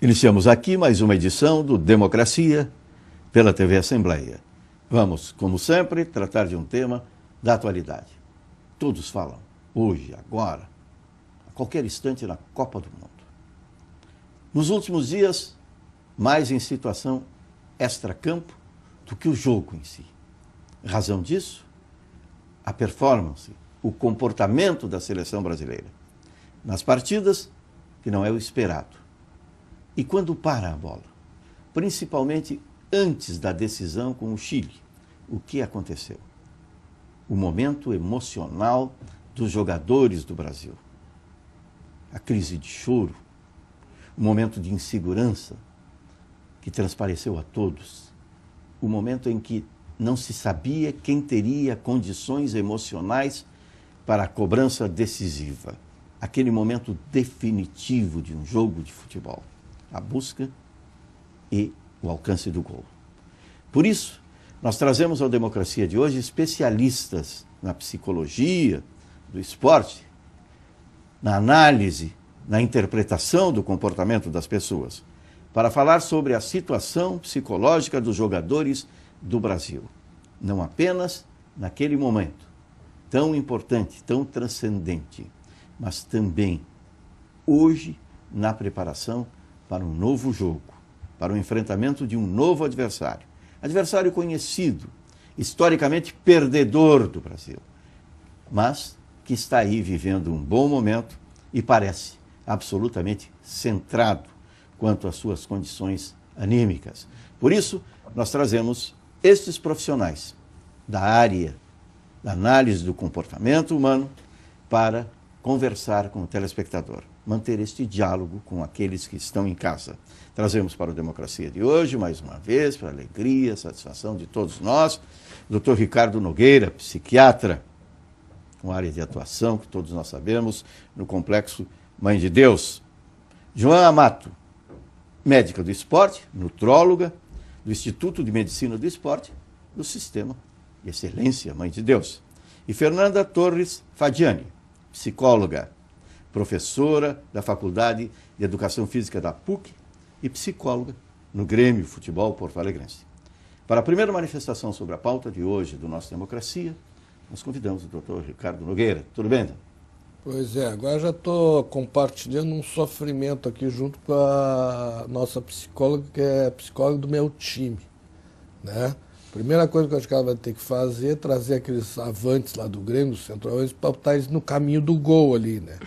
Iniciamos aqui mais uma edição do Democracia pela TV Assembleia. Vamos, como sempre, tratar de um tema da atualidade. Todos falam, hoje, agora, a qualquer instante na Copa do Mundo. Nos últimos dias, mais em situação extracampo do que o jogo em si. Razão disso? A performance, o comportamento da seleção brasileira. Nas partidas, que não é o esperado. E quando para a bola? Principalmente antes da decisão com o Chile. O que aconteceu? O momento emocional dos jogadores do Brasil. A crise de choro, o momento de insegurança que transpareceu a todos. O momento em que não se sabia quem teria condições emocionais para a cobrança decisiva. Aquele momento definitivo de um jogo de futebol. A busca e o alcance do gol. Por isso, nós trazemos ao Democracia de hoje especialistas na psicologia do esporte, na análise, na interpretação do comportamento das pessoas, para falar sobre a situação psicológica dos jogadores do Brasil. Não apenas naquele momento tão importante, tão transcendente, mas também hoje na preparação para um novo jogo, para o enfrentamento de um novo adversário. Adversário conhecido, historicamente perdedor do Brasil, mas que está aí vivendo um bom momento e parece absolutamente centrado quanto às suas condições anímicas. Por isso, nós trazemos estes profissionais da área da análise do comportamento humano para conversar com o telespectador, manter este diálogo com aqueles que estão em casa. Trazemos para o Democracia de hoje, mais uma vez, para a alegria, a satisfação de todos nós, o Dr. Ricardo Nogueira, psiquiatra, com área de atuação, que todos nós sabemos, no Complexo Mãe de Deus. Joana Amato, médica do esporte, nutróloga, do Instituto de Medicina do Esporte, do Sistema de Excelência Mãe de Deus. E Fernanda Torres Fadiani, psicóloga, professora da Faculdade de Educação Física da PUC e psicóloga no Grêmio Futebol Porto Alegrense. Para a primeira manifestação sobre a pauta de hoje do nosso Democracia, nós convidamos o Dr. Ricardo Nogueira. Tudo bem, Dan? Pois é, agora já estou compartilhando um sofrimento aqui junto com a nossa psicóloga, que é a psicóloga do meu time, né? Primeira coisa que eu acho que ela vai ter que fazer é trazer aqueles avantes lá do Grêmio, do Central-Oeste, para botar eles no caminho do gol ali, né?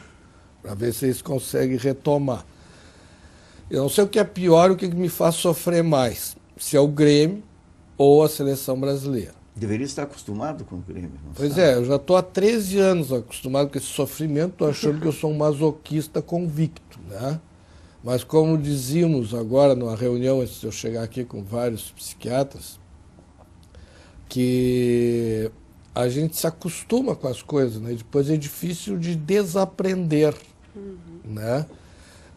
Para ver se eles conseguem retomar. Eu não sei o que é pior, o que me faz sofrer mais, se é o Grêmio ou a seleção brasileira. Deveria estar acostumado com o Grêmio, não Pois sabe? é, eu já estou há 13 anos acostumado com esse sofrimento, estou achando que eu sou um masoquista convicto, né? Mas como dizíamos agora numa reunião, antes de eu chegar aqui com vários psiquiatras, que a gente se acostuma com as coisas, né? Depois é difícil de desaprender, né?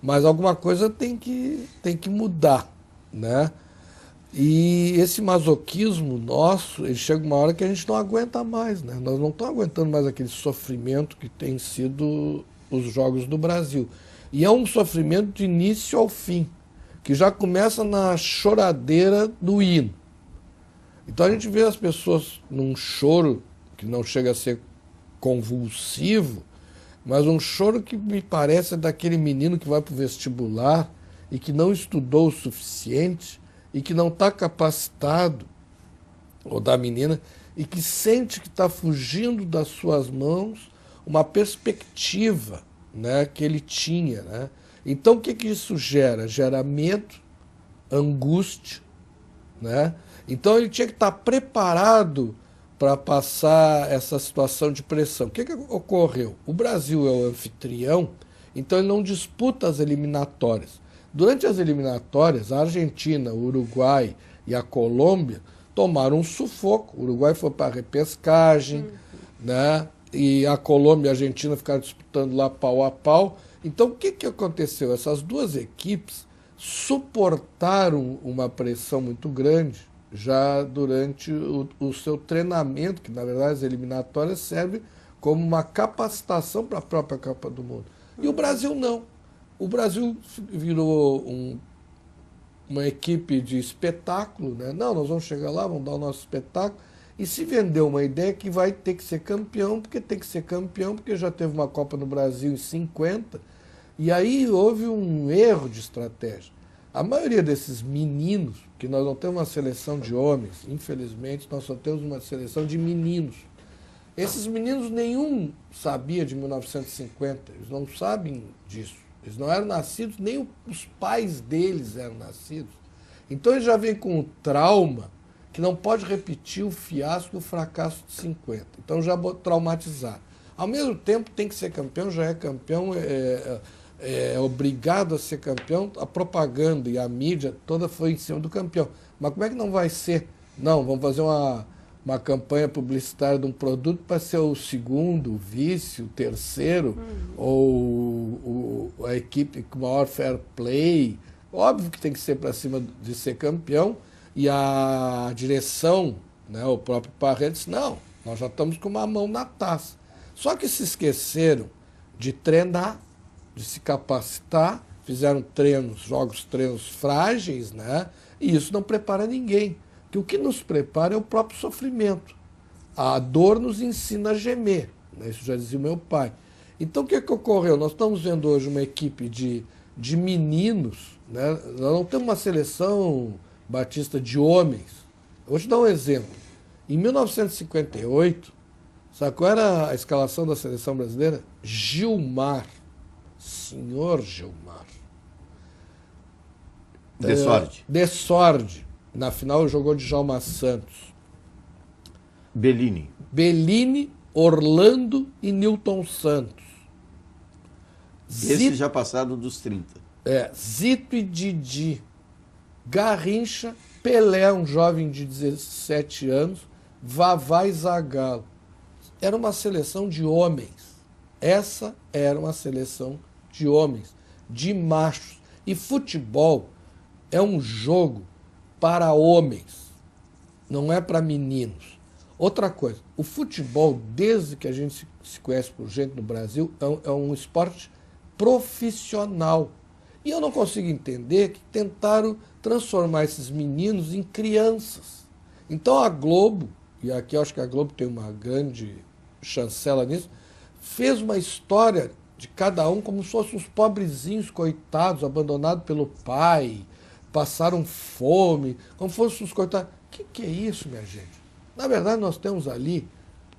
Mas alguma coisa tem que mudar, né? E esse masoquismo nosso, ele chega uma hora que a gente não aguenta mais, né? Nós não estamos aguentando mais aquele sofrimento que tem sido os Jogos do Brasil. E é um sofrimento de início ao fim, que já começa na choradeira do hino. Então a gente vê as pessoas num choro que não chega a ser convulsivo, mas um choro que me parece daquele menino que vai para o vestibular e que não estudou o suficiente e que não está capacitado, ou da menina, e que sente que está fugindo das suas mãos uma perspectiva, né, que ele tinha, né? Então o que isso gera? Gera medo, angústia, né? Então ele tinha que estar preparado para passar essa situação de pressão. O que ocorreu? O Brasil é o anfitrião, então ele não disputa as eliminatórias. Durante as eliminatórias, a Argentina, o Uruguai e a Colômbia tomaram um sufoco. O Uruguai foi para a repescagem, né? E a Colômbia e a Argentina ficaram disputando lá pau a pau. Então o que aconteceu? Essas duas equipes suportaram uma pressão muito grande já durante o seu treinamento, que na verdade as eliminatórias servem como uma capacitação para a própria Copa do Mundo. E o Brasil não. o Brasil virou uma equipe de espetáculo, né? Não, nós vamos chegar lá, vamos dar o nosso espetáculo, e se vendeu uma ideia que vai ter que ser campeão, porque tem que ser campeão, porque já teve uma Copa no Brasil em 50, e aí houve um erro de estratégia. A maioria desses meninos, que nós não temos uma seleção de homens, infelizmente, nós só temos uma seleção de meninos. Esses meninos nenhum sabia de 1950, eles não sabem disso. Eles não eram nascidos, nem os pais deles eram nascidos. Então eles já vêm com um trauma que não pode repetir o fiasco, o fracasso de 50. Então já traumatizar. Ao mesmo tempo tem que ser campeão, já é campeão, é obrigado a ser campeão, a propaganda e a mídia toda foi em cima do campeão. Mas como é que não vai ser? Não, vamos fazer uma campanha publicitária de um produto para ser o segundo, o vice, o terceiro, ou a equipe com maior fair play. Óbvio que tem que ser para cima de ser campeão, e a direção, né, o próprio Parreira disse, não, nós já estamos com uma mão na taça. Só que se esqueceram de treinar, de se capacitar, fizeram treinos frágeis, né? E isso não prepara ninguém. Porque o que nos prepara é o próprio sofrimento. A dor nos ensina a gemer, né? Isso já dizia o meu pai. Então o que ocorreu? Nós estamos vendo hoje uma equipe de meninos, né? Nós não temos uma seleção, Batista, de homens. Eu vou te dar um exemplo. Em 1958, sabe qual era a escalação da seleção brasileira? Gilmar. Senhor Gilmar. Desorde. Desorde. Na final jogou de Djalma Santos. Bellini, Orlando e Nilton Santos. Esse já passado dos 30. Zito e Didi. Garrincha, Pelé, um jovem de 17 anos, Vavá e Zagallo. Era uma seleção de homens. Essa era uma seleção de homens, de machos. E futebol é um jogo para homens, não é para meninos. Outra coisa, o futebol, desde que a gente se conhece por gente no Brasil, é um esporte profissional. E eu não consigo entender que tentaram transformar esses meninos em crianças. Então a Globo, e aqui eu acho que a Globo tem uma grande chancela nisso, fez uma história de cada um como se fossem uns pobrezinhos coitados, abandonados pelo pai, passaram fome, como se fossem uns coitados. O que é isso, minha gente? Na verdade, nós temos ali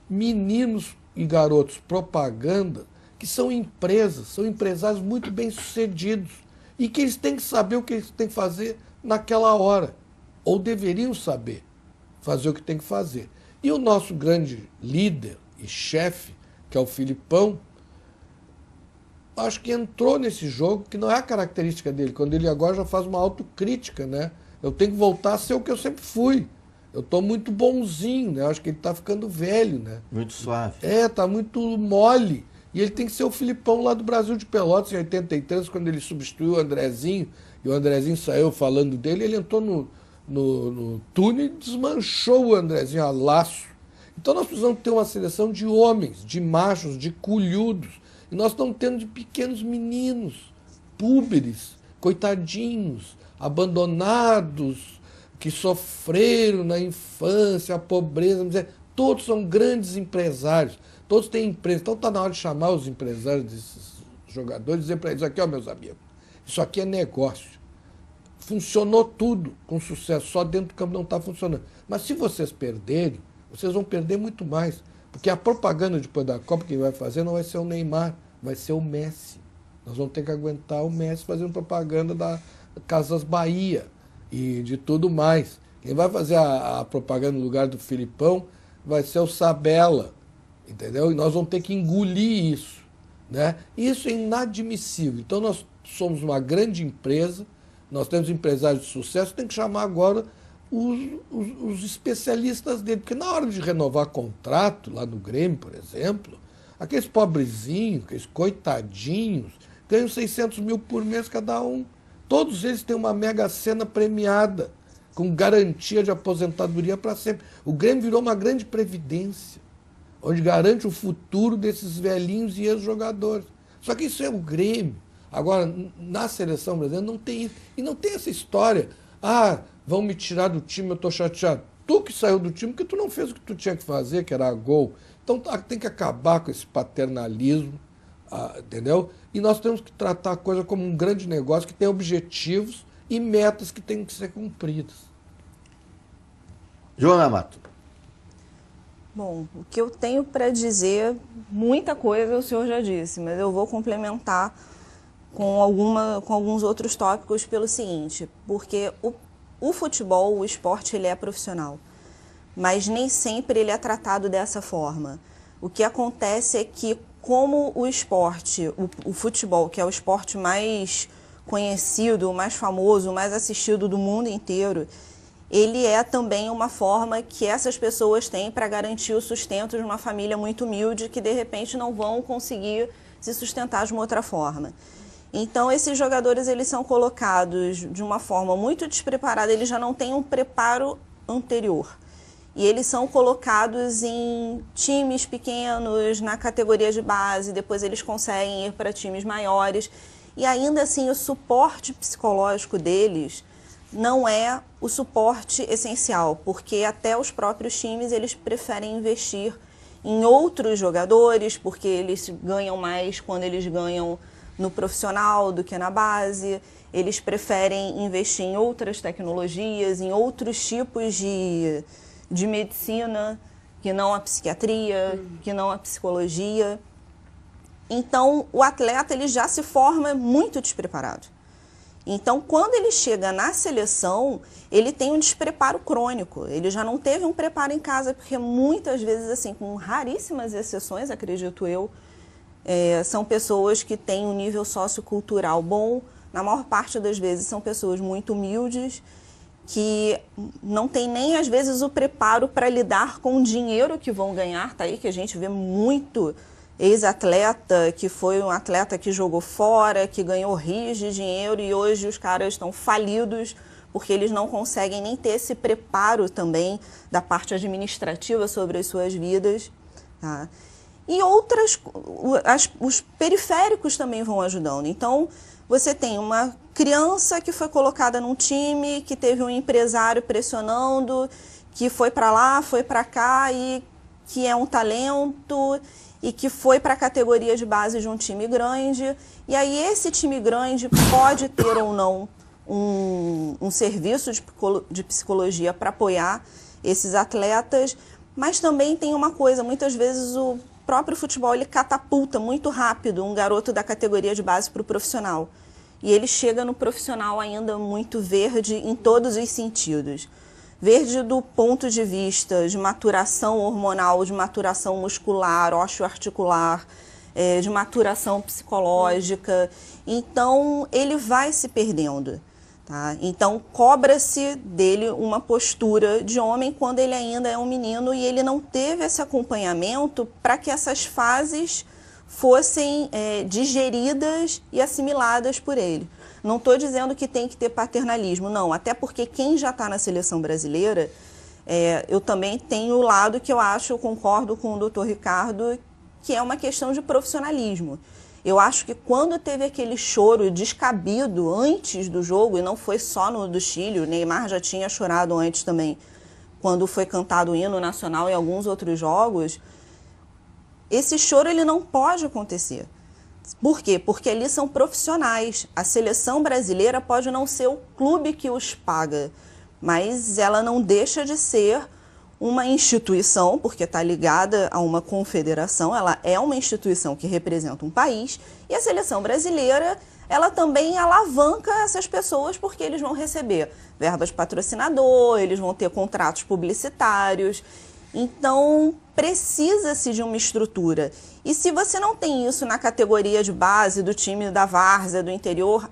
meninos e garotos propaganda que são empresas, são empresários muito bem-sucedidos e que eles têm que saber o que eles têm que fazer naquela hora, ou deveriam saber fazer o que tem que fazer. E o nosso grande líder e chefe, que é o Filipão, acho que entrou nesse jogo, que não é a característica dele, quando ele agora já faz uma autocrítica, né? Eu tenho que voltar a ser o que eu sempre fui. Eu estou muito bonzinho, né? Acho que ele está ficando velho, né? Muito suave. Está muito mole. E ele tem que ser o Filipão lá do Brasil de Pelotas, em 83, quando ele substituiu o Andrezinho, e o Andrezinho saiu falando dele, ele entrou no túnel e desmanchou o Andrezinho a laço. Então nós precisamos ter uma seleção de homens, de machos, de culhudos. E nós estamos tendo de pequenos meninos, púberes, coitadinhos, abandonados, que sofreram na infância, a pobreza. Todos são grandes empresários, todos têm empresa. Então está na hora de chamar os empresários desses jogadores e dizer para eles, aqui, ó, meus amigos, isso aqui é negócio. Funcionou tudo com sucesso, só dentro do campo não está funcionando. Mas se vocês perderem, vocês vão perder muito mais. Porque a propaganda depois da Copa que vai fazer não vai ser o Neymar, vai ser o Messi. Nós vamos ter que aguentar o Messi fazendo propaganda da Casas Bahia e de tudo mais. Quem vai fazer a propaganda no lugar do Filipão vai ser o Sabella, entendeu? E nós vamos ter que engolir isso, né? Isso é inadmissível. Então nós somos uma grande empresa, nós temos empresários de sucesso, tem que chamar agora os especialistas dele, porque na hora de renovar contrato, lá no Grêmio, por exemplo, aqueles pobrezinhos, aqueles coitadinhos, ganham 600 mil por mês cada um. Todos eles têm uma mega sena premiada, com garantia de aposentadoria para sempre. O Grêmio virou uma grande previdência, onde garante o futuro desses velhinhos e ex-jogadores. Só que isso é o Grêmio. Agora, na seleção brasileira não tem isso. E não tem essa história. Ah, vão me tirar do time, eu estou chateado. Tu que saiu do time porque tu não fez o que tu tinha que fazer, que era gol. Então tem que acabar com esse paternalismo, entendeu? E nós temos que tratar a coisa como um grande negócio que tem objetivos e metas que têm que ser cumpridas. Joana Amato. Bom, o que eu tenho para dizer, muita coisa o senhor já disse, mas eu vou complementar com alguns outros tópicos pelo seguinte, porque o futebol, o esporte, ele é profissional, mas nem sempre ele é tratado dessa forma. O que acontece é que, como o esporte, o futebol, que é o esporte mais conhecido, o mais famoso, o mais assistido do mundo inteiro, ele é também uma forma que essas pessoas têm para garantir o sustento de uma família muito humilde que, de repente, não vão conseguir se sustentar de uma outra forma. Então, esses jogadores, eles são colocados de uma forma muito despreparada, eles já não têm um preparo anterior. E eles são colocados em times pequenos, na categoria de base, depois eles conseguem ir para times maiores. E ainda assim, o suporte psicológico deles não é o suporte essencial, porque até os próprios times, eles preferem investir em outros jogadores, porque eles ganham mais quando eles ganham no profissional do que na base, eles preferem investir em outras tecnologias, em outros tipos de medicina, que não a psiquiatria, que não a psicologia. Então, o atleta ele já se forma muito despreparado. Então, quando ele chega na seleção, ele tem um despreparo crônico. Ele já não teve um preparo em casa, porque muitas vezes, assim, com raríssimas exceções, acredito eu, são pessoas que têm um nível sociocultural bom. Na maior parte das vezes são pessoas muito humildes, que não tem nem, às vezes, o preparo para lidar com o dinheiro que vão ganhar. Tá aí que a gente vê muito ex-atleta, que foi um atleta que jogou fora, que ganhou rios de dinheiro e hoje os caras estão falidos porque eles não conseguem nem ter esse preparo também da parte administrativa sobre as suas vidas, tá? E os periféricos também vão ajudando. Então, você tem uma criança que foi colocada num time, que teve um empresário pressionando, que foi para lá, foi para cá, e que é um talento, e que foi para a categoria de base de um time grande. E aí esse time grande pode ter ou não um serviço de psicologia para apoiar esses atletas, mas também tem uma coisa, muitas vezes o próprio futebol ele catapulta muito rápido um garoto da categoria de base para o profissional. E ele chega no profissional ainda muito verde em todos os sentidos. Verde do ponto de vista de maturação hormonal, de maturação muscular, osteoarticular, de maturação psicológica. Então, ele vai se perdendo. Tá? Então, cobra-se dele uma postura de homem quando ele ainda é um menino e ele não teve esse acompanhamento para que essas fases fossem digeridas e assimiladas por ele. Não estou dizendo que tem que ter paternalismo, não. Até porque quem já está na seleção brasileira, eu também tenho o lado que eu concordo com o doutor Ricardo, que é uma questão de profissionalismo. Eu acho que quando teve aquele choro descabido antes do jogo, e não foi só no do Chile, o Neymar já tinha chorado antes também, quando foi cantado o hino nacional em alguns outros jogos, esse choro ele não pode acontecer. Por quê? Porque ali são profissionais. A seleção brasileira pode não ser o clube que os paga, mas ela não deixa de ser uma instituição, porque está ligada a uma confederação, ela é uma instituição que representa um país, e a seleção brasileira, ela também alavanca essas pessoas porque eles vão receber verbas de patrocinador, eles vão ter contratos publicitários. Então, precisa-se de uma estrutura. E se você não tem isso na categoria de base do time da várzea, do interior,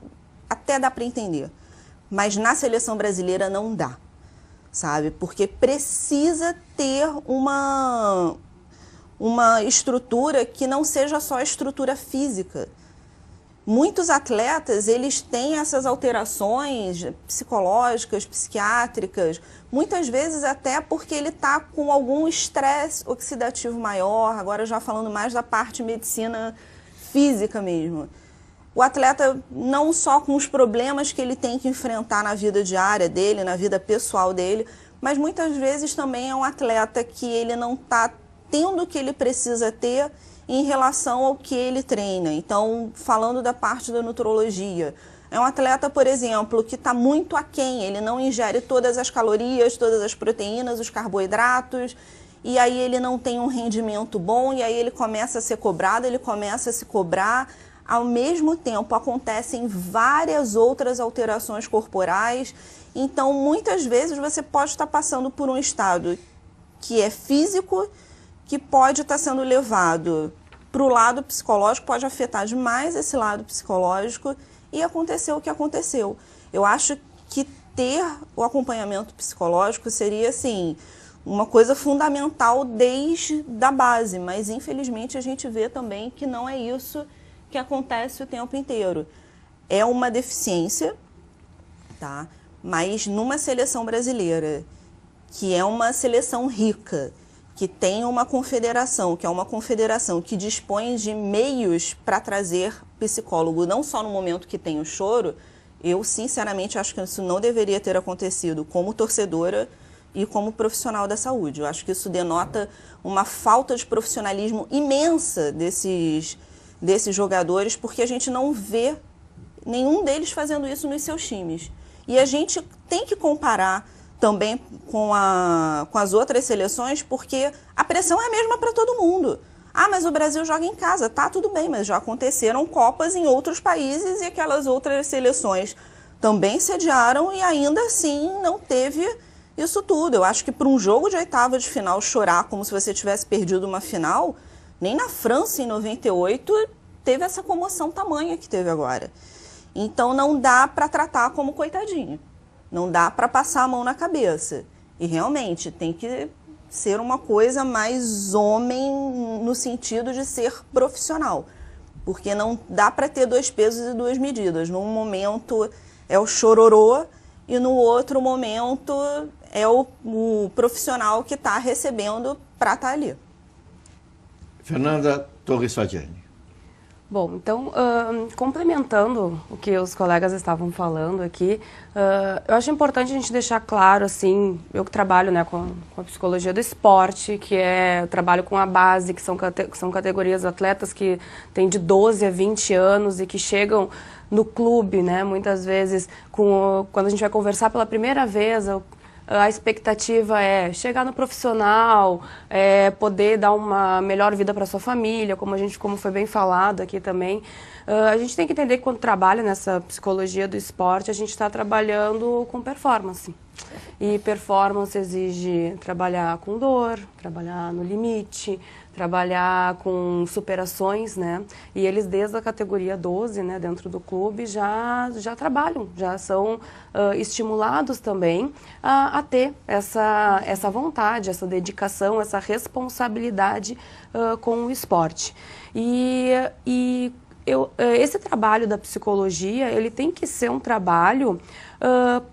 até dá para entender. Mas na seleção brasileira não dá, sabe? Porque precisa ter uma estrutura que não seja só a estrutura física. Muitos atletas, eles têm essas alterações psicológicas, psiquiátricas, muitas vezes até porque ele está com algum estresse oxidativo maior, agora já falando mais da parte de medicina física mesmo. o atleta não só com os problemas que ele tem que enfrentar na vida diária dele, na vida pessoal dele, mas muitas vezes também é um atleta que ele não está tendo o que ele precisa ter em relação ao que ele treina. Então, falando da parte da nutrologia, é um atleta, por exemplo, que está muito aquém, ele não ingere todas as calorias, todas as proteínas, os carboidratos, e aí ele não tem um rendimento bom, e aí ele começa a ser cobrado, ele começa a se cobrar. Ao mesmo tempo, acontecem várias outras alterações corporais. Então, muitas vezes, você pode estar passando por um estado que é físico, que pode estar sendo levado para o lado psicológico, pode afetar demais esse lado psicológico, e aconteceu o que aconteceu. Eu acho que ter o acompanhamento psicológico seria, assim, uma coisa fundamental desde a base, mas infelizmente a gente vê também que não é isso que acontece o tempo inteiro. É uma deficiência, tá? Mas numa seleção brasileira, que é uma seleção rica, que tem uma confederação, que é uma confederação que dispõe de meios para trazer psicólogo, não só no momento que tem o choro, eu sinceramente acho que isso não deveria ter acontecido como torcedora e como profissional da saúde. Eu acho que isso denota uma falta de profissionalismo imensa desses jogadores, porque a gente não vê nenhum deles fazendo isso nos seus times. E a gente tem que comparar também com as outras seleções, porque a pressão é a mesma para todo mundo. Ah, mas o Brasil joga em casa. Tá, tudo bem, mas já aconteceram Copas em outros países e aquelas outras seleções também sediaram e ainda assim não teve isso tudo. Eu acho que para um jogo de oitava de final chorar como se você tivesse perdido uma final, nem na França em 98 teve essa comoção tamanha que teve agora. Então não dá para tratar como coitadinho. Não dá para passar a mão na cabeça. E realmente tem que ser uma coisa mais homem no sentido de ser profissional. Porque não dá para ter dois pesos e duas medidas. Num momento é o chororô e no outro momento é o profissional que está recebendo para estar ali. Fernanda Torres Faggiani. Bom, então, complementando o que os colegas estavam falando aqui, eu acho importante a gente deixar claro, assim, eu que trabalho, né, com a psicologia do esporte, que eu trabalho com a base, que são categorias de atletas que têm de 12 a 20 anos e que chegam no clube, né, muitas vezes, quando a gente vai conversar pela primeira vez, a expectativa é chegar no profissional, poder dar uma melhor vida para sua família, como foi bem falado aqui também. A gente tem que entender que quando trabalha nessa psicologia do esporte, a gente está trabalhando com performance. E performance exige trabalhar com dor, trabalhar no limite, trabalhar com superações, né? E eles desde a categoria 12, né, dentro do clube, já trabalham, já são estimulados também a ter essa vontade, essa dedicação, essa responsabilidade com o esporte. Esse trabalho da psicologia, ele tem que ser um trabalho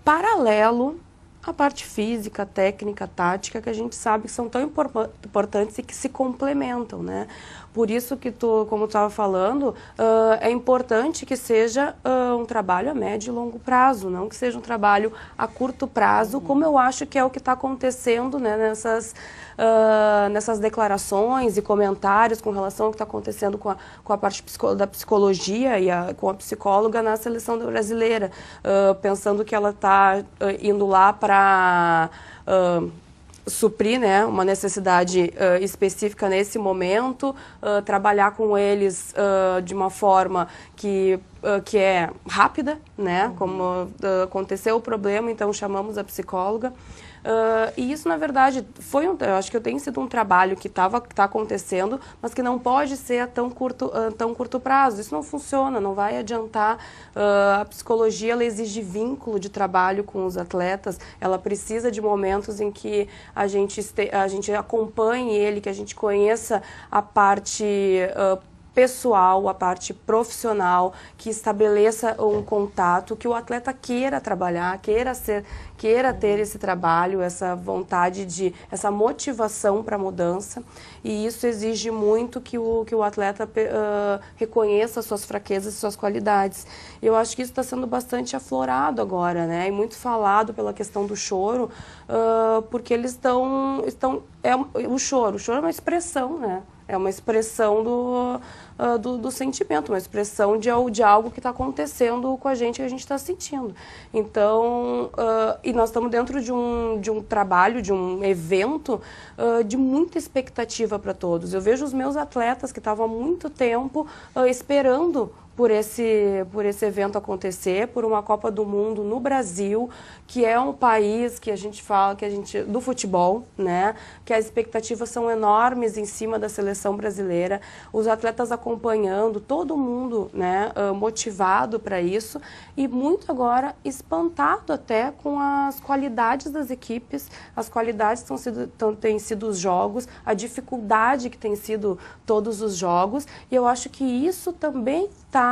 paralelo à parte física, técnica, tática, que a gente sabe que são tão importantes e que se complementam, né? Por isso que, como tu estava falando, é importante que seja um trabalho a médio e longo prazo, não que seja um trabalho a curto prazo, como eu acho que é o que está acontecendo, né, nessas declarações e comentários com relação ao que está acontecendo com a parte da psicologia e com a psicóloga na seleção brasileira, pensando que ela está indo lá para suprir, né, uma necessidade específica nesse momento, trabalhar com eles de uma forma que é rápida, né, como aconteceu o problema, então chamamos a psicóloga. E isso, na verdade, eu acho que tem sido um trabalho que está acontecendo, mas que não pode ser a tão curto prazo. Isso não funciona, não vai adiantar. A psicologia, ela exige vínculo de trabalho com os atletas, ela precisa de momentos em que a gente acompanhe ele, que a gente conheça a parte pessoal, a parte profissional, que estabeleça um contato, que o atleta queira trabalhar, queira ter esse trabalho, essa vontade essa motivação para a mudança, e isso exige muito que o atleta reconheça suas fraquezas e suas qualidades. Eu acho que isso está sendo bastante aflorado agora, né, e muito falado pela questão do choro, porque eles estão o choro é uma expressão, né? É uma expressão do sentimento, uma expressão de algo que está acontecendo com a gente, que a gente está sentindo. Então, e nós estamos dentro de um trabalho, de um evento de muita expectativa para todos. Eu vejo os meus atletas que estavam há muito tempo esperando por esse evento acontecer, por uma Copa do Mundo no Brasil, que é um país que a gente fala, do futebol, né? Que as expectativas são enormes em cima da seleção brasileira, os atletas acompanhando, todo mundo, né, motivado para isso, e muito agora espantado até com as qualidades das equipes, as qualidades que têm sido os jogos, a dificuldade que tem sido todos os jogos, e eu acho que isso também está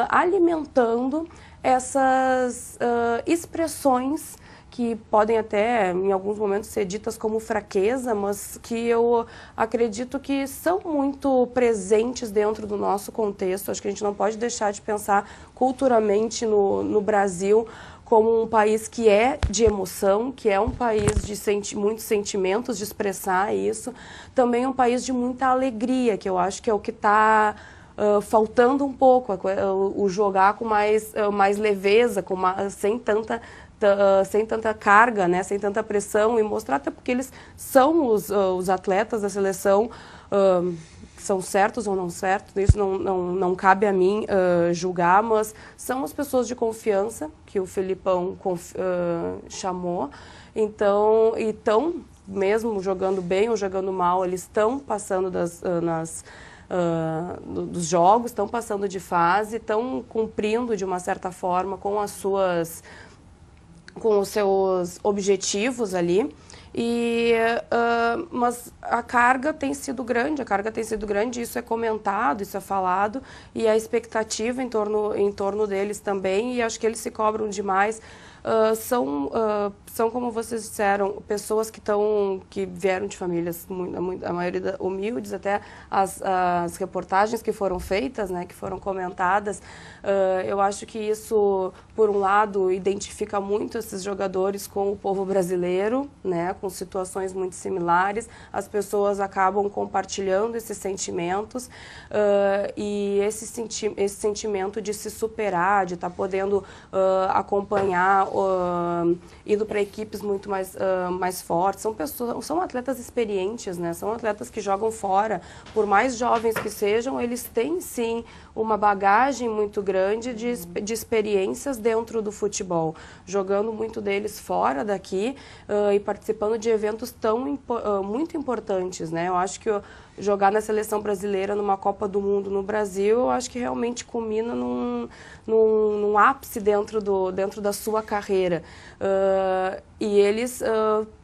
alimentando essas expressões que podem até, em alguns momentos, ser ditas como fraqueza, mas que eu acredito que são muito presentes dentro do nosso contexto. Acho que a gente não pode deixar de pensar culturalmente no Brasil como um país que é de emoção, que é um país de muitos sentimentos, de expressar isso. Também um país de muita alegria, que eu acho que é o que está faltando um pouco, o jogar com mais leveza, sem tanta carga, né, sem tanta pressão, e mostrar até porque eles são os atletas da seleção, são certos ou não certos, isso não cabe a mim julgar, mas são as pessoas de confiança que o Felipão chamou, então, e estão, mesmo jogando bem ou jogando mal, eles estão passando dos jogos, estão passando de fase, estão cumprindo de uma certa forma com os seus objetivos ali, mas a carga tem sido grande, isso é comentado, isso é falado, e a expectativa em torno deles também, e acho que eles se cobram demais. São, como vocês disseram, pessoas que vieram de famílias, a maioria humildes, até as reportagens que foram feitas, né, que foram comentadas, eu acho que isso, por um lado, identifica muito esses jogadores com o povo brasileiro, né, com situações muito similares, as pessoas acabam compartilhando esses sentimentos, e esse sentimento de se superar, de estar podendo acompanhar, indo para equipes muito mais fortes, são atletas experientes, né? São atletas que jogam fora, por mais jovens que sejam, eles têm sim uma bagagem muito grande de experiências dentro do futebol, jogando muito deles fora daqui e participando de eventos muito importantes, né? Eu acho que jogar na seleção brasileira numa Copa do Mundo no Brasil, eu acho que realmente culmina num ápice dentro da sua carreira. E eles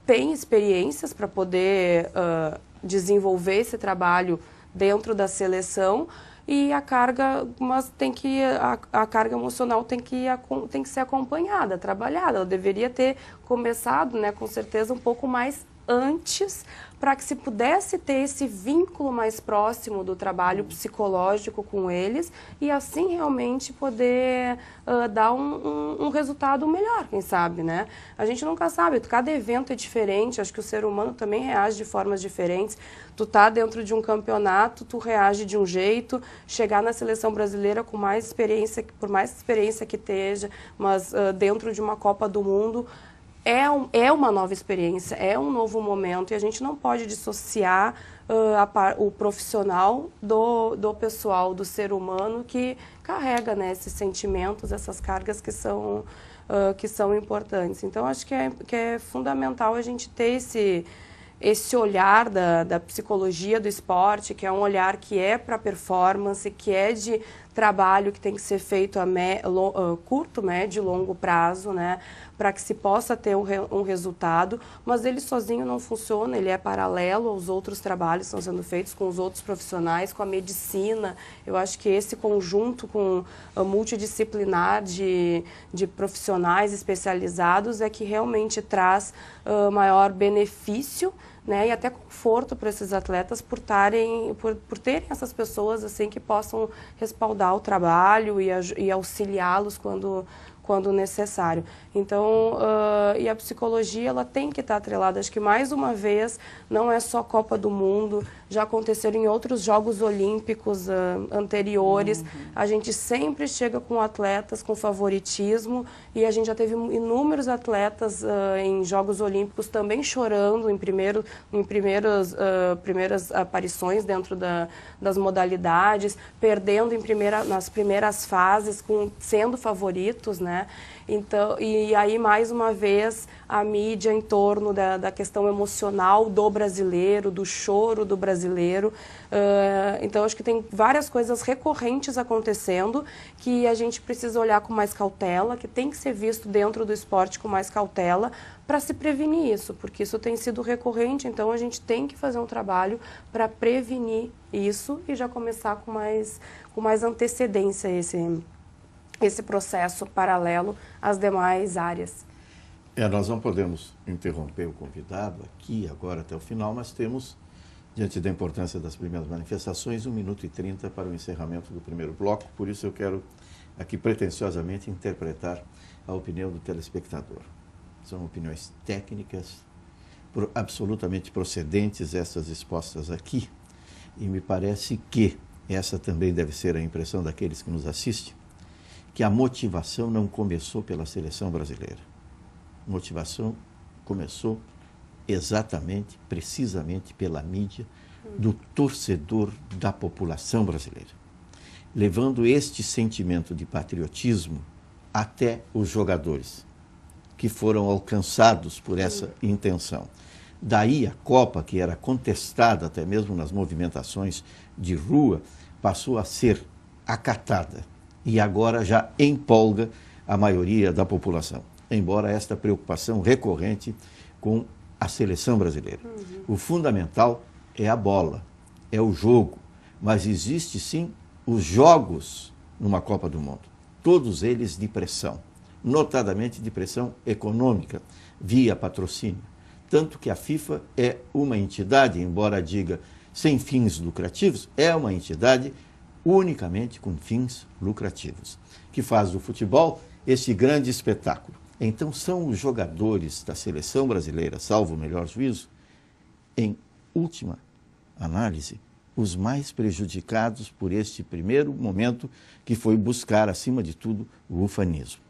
têm experiências para poder desenvolver esse trabalho dentro da seleção, e a carga emocional tem que ser acompanhada, trabalhada. Ela deveria ter começado, né, com certeza, um pouco mais antes, para que se pudesse ter esse vínculo mais próximo do trabalho psicológico com eles, e assim realmente poder dar um resultado melhor, quem sabe, né? A gente nunca sabe, cada evento é diferente, acho que o ser humano também reage de formas diferentes. Tu tá dentro de um campeonato, tu reage de um jeito, chegar na seleção brasileira com mais experiência, por mais experiência que esteja, mas dentro de uma Copa do Mundo, é uma nova experiência, é um novo momento, e a gente não pode dissociar o profissional do pessoal, do ser humano que carrega, né, esses sentimentos, essas cargas que são importantes. Então, acho que é fundamental a gente ter esse olhar da psicologia do esporte, que é um olhar que é para performance, que é de trabalho que tem que ser feito a curto, médio e longo prazo, né, para que se possa ter um resultado, mas ele sozinho não funciona, ele é paralelo aos outros trabalhos que estão sendo feitos com os outros profissionais, com a medicina. Eu acho que esse conjunto com multidisciplinar de profissionais especializados é que realmente traz maior benefício, né, e até conforto para esses atletas por terem essas pessoas assim que possam respaldar o trabalho e auxiliá-los quando necessário. Então, e a psicologia, ela tem que estar atrelada. Acho que, mais uma vez, não é só Copa do Mundo, já aconteceram em outros Jogos Olímpicos anteriores. A gente sempre chega com atletas com favoritismo e a gente já teve inúmeros atletas em Jogos Olímpicos também chorando em primeiras aparições dentro das modalidades, perdendo nas primeiras fases, sendo favoritos, né? Então, e aí, mais uma vez, a mídia em torno da questão emocional do brasileiro, do choro do brasileiro. Então, acho que tem várias coisas recorrentes acontecendo que a gente precisa olhar com mais cautela, que tem que ser visto dentro do esporte com mais cautela para se prevenir isso, porque isso tem sido recorrente. Então, a gente tem que fazer um trabalho para prevenir isso e já começar com mais antecedência esse processo paralelo às demais áreas. Nós não podemos interromper o convidado aqui agora até o final, mas temos, diante da importância das primeiras manifestações, 1 minuto e 30 para o encerramento do primeiro bloco. Por isso eu quero aqui pretensiosamente interpretar a opinião do telespectador. São opiniões técnicas, absolutamente procedentes, essas expostas aqui, e me parece que essa também deve ser a impressão daqueles que nos assistem, que a motivação não começou pela seleção brasileira. A motivação começou exatamente, precisamente pela mídia, do torcedor da população brasileira, levando este sentimento de patriotismo até os jogadores, que foram alcançados por essa intenção. Daí a Copa, que era contestada até mesmo nas movimentações de rua, passou a ser acatada e agora já empolga a maioria da população, embora esta preocupação recorrente com a seleção brasileira. O fundamental é a bola, é o jogo, mas existe sim os jogos numa Copa do Mundo, todos eles de pressão, notadamente de pressão econômica, via patrocínio. Tanto que a FIFA é uma entidade, embora diga sem fins lucrativos, é uma entidade unicamente com fins lucrativos, que faz do futebol esse grande espetáculo. Então são os jogadores da seleção brasileira, salvo o melhor juízo, em última análise, os mais prejudicados por este primeiro momento, que foi buscar, acima de tudo, o ufanismo.